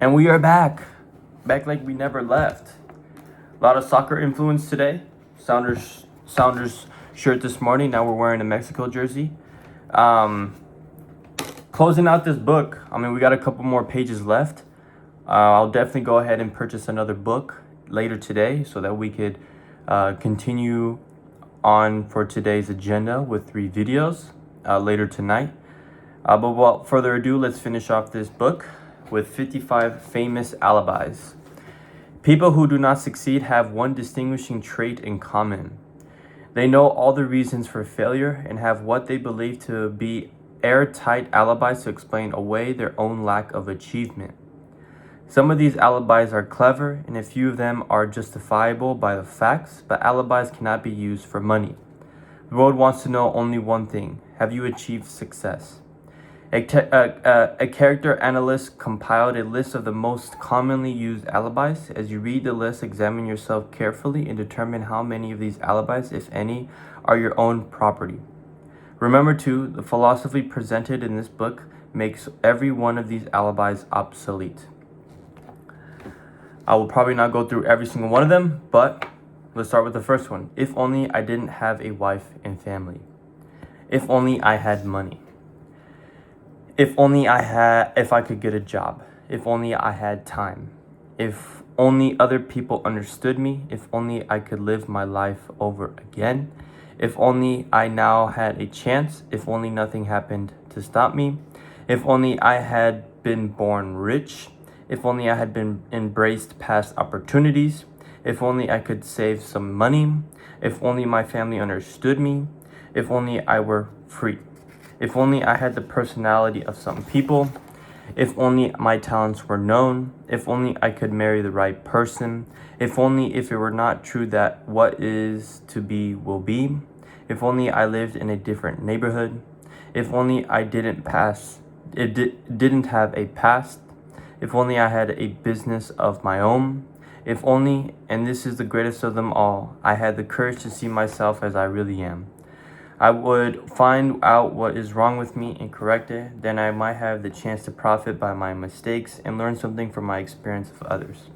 And we are back. Back like we never left. A lot of soccer influence today. Sounders shirt this morning. Now we're wearing a Mexico jersey. Um, Closing out this book. I mean, we got a couple more pages left. I'll definitely go ahead and purchase another book later today so that we could continue on for today's agenda with 3 videos later tonight. But without further ado, let's finish off this book with 55 famous alibis. People who do not succeed have one distinguishing trait in common. They know all the reasons for failure and have what they believe to be airtight alibis to explain away their own lack of achievement. Some of these alibis are clever, and a few of them are justifiable by the facts, but alibis cannot be used for money. The world wants to know only one thing: have you achieved success? A character analyst compiled a list of the most commonly used alibis. As you read the list, examine yourself carefully and determine how many of these alibis, if any, are your own property. Remember too, the philosophy presented in this book makes every one of these alibis obsolete. I will probably not go through every single one of them, but let's start with the first one. If only I didn't have a wife and family. If only I had money. If I could get a job. If only I had time. If only other people understood me. If only I could live my life over again. If only I now had a chance. If only nothing happened to stop me. If only I had been born rich. If only I had been embraced past opportunities. If only I could save some money. If only my family understood me. If only I were free. If only I had the personality of some people. If only my talents were known. If only I could marry the right person. If only if it were not true that what is to be will be. If only I lived in a different neighborhood. If only I didn't have a past. If only I had a business of my own. If only, and this is the greatest of them all, I had the courage to see myself as I really am. I would find out what is wrong with me and correct it. Then I might have the chance to profit by my mistakes and learn something from my experience of others.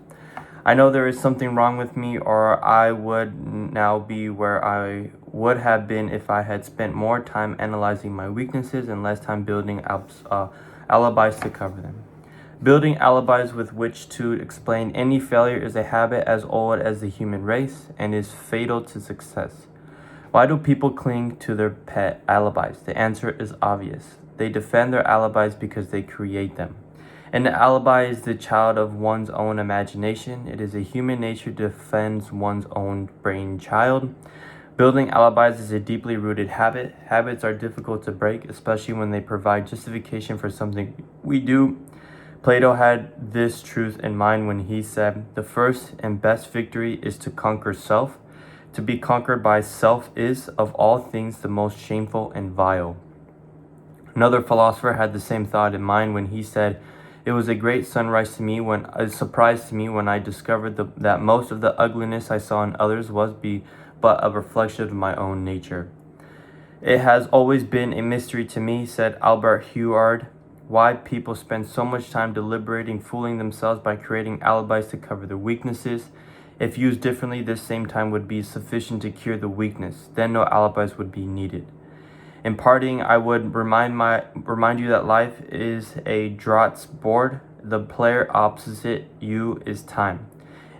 I know there is something wrong with me, or I would now be where I would have been if I had spent more time analyzing my weaknesses and less time building alibis to cover them. Building alibis with which to explain any failure is a habit as old as the human race and is fatal to success. Why do people cling to their pet alibis? The answer is obvious. They defend their alibis because they create them. An alibi is the child of one's own imagination. It is a human nature to defend one's own brainchild. Building alibis is a deeply rooted habit. Habits are difficult to break, especially when they provide justification for something we do. Plato had this truth in mind when he said, "The first and best victory is to conquer self. To be conquered by self is, of all things, the most shameful and vile." Another philosopher had the same thought in mind when he said, "It was a great surprise to me when I discovered that most of the ugliness I saw in others was but a reflection of my own nature." It has always been a mystery to me, said Albert Huard, why people spend so much time deliberating, fooling themselves by creating alibis to cover their weaknesses. If used differently, this same time would be sufficient to cure the weakness. Then no alibis would be needed. In parting, I would remind you that life is a draughts board. The player opposite you is time.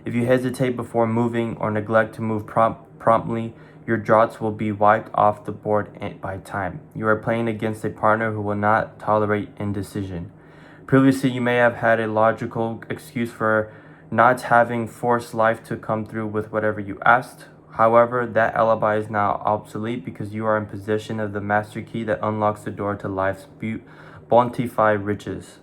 If you hesitate before moving or neglect to move promptly, your draughts will be wiped off the board by time. You are playing against a partner who will not tolerate indecision. Previously, you may have had a logical excuse for not having forced life to come through with whatever you asked. However, that alibi is now obsolete because you are in possession of the master key that unlocks the door to life's bountiful riches.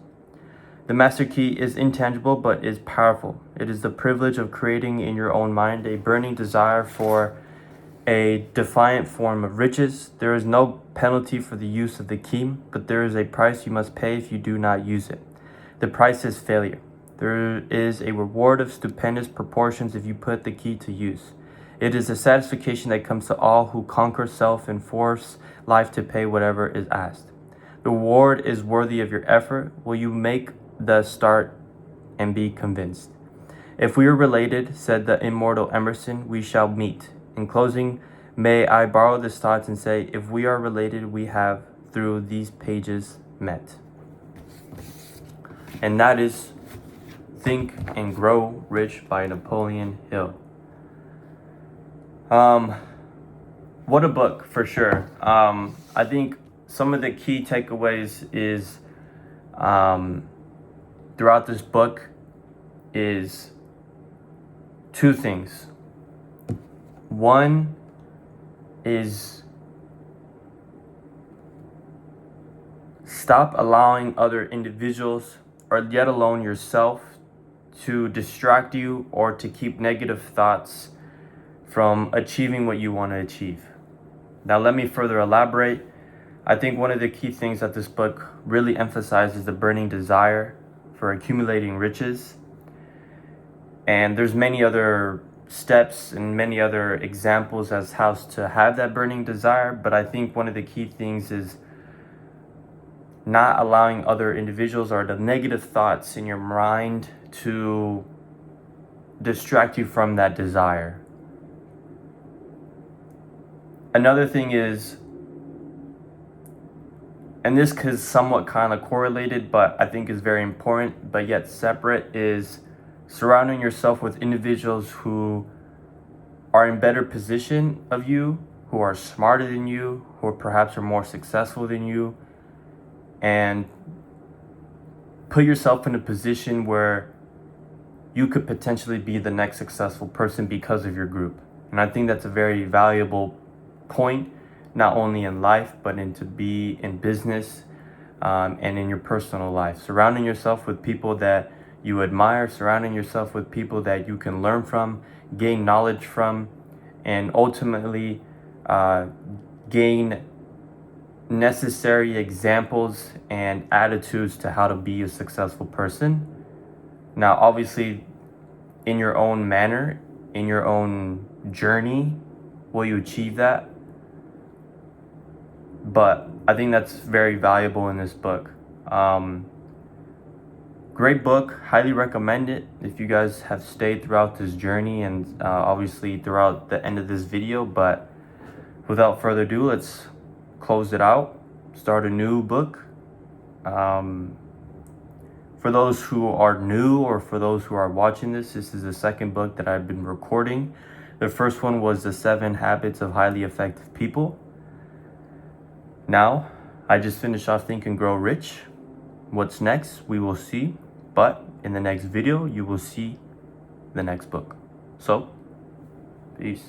The master key is intangible but is powerful. It is the privilege of creating in your own mind a burning desire for a defiant form of riches. There is no penalty for the use of the key, but there is a price you must pay if you do not use it. The price is failure. There is a reward of stupendous proportions if you put the key to use. It is a satisfaction that comes to all who conquer self and force life to pay whatever is asked. The reward is worthy of your effort. Will you make the start and be convinced. If we are related, said the immortal Emerson, we shall meet. In closing, may I borrow this thought and say, if we are related, we have, through these pages, met. And that is Think and Grow Rich by Napoleon Hill. What a book, for sure. I think some of the key takeaways is throughout this book is two things. One is stop allowing other individuals, or yet alone yourself, to distract you or to keep negative thoughts from achieving what you want to achieve. Now, let me further elaborate. I think one of the key things that this book really emphasizes the burning desire for accumulating riches. And there's many other steps and many other examples as how to have that burning desire. But I think one of the key things is not allowing other individuals or the negative thoughts in your mind to distract you from that desire. Another thing is, and this is somewhat kind of correlated, but I think is very important, but yet separate, is surrounding yourself with individuals who are in better position of you, who are smarter than you, who perhaps are more successful than you, and put yourself in a position where you could potentially be the next successful person because of your group. And I think that's a very valuable point, not only in life, but to be in business and in your personal life. Surrounding yourself with people that you admire, surrounding yourself with people that you can learn from, gain knowledge from, and ultimately gain necessary examples and attitudes to how to be a successful person. Now, obviously, in your own manner, in your own journey, will you achieve that? But I think that's very valuable in this book. Great book, highly recommend it if you guys have stayed throughout this journey and obviously throughout the end of this video. But without further ado, let's close it out, start a new book. For those who are new or for those who are watching this is the second book that I've been recording. The first one was The 7 Habits of Highly Effective People. Now, I just finished off Think and Grow Rich. What's next, we will see. But in the next video, you will see the next book. So, peace.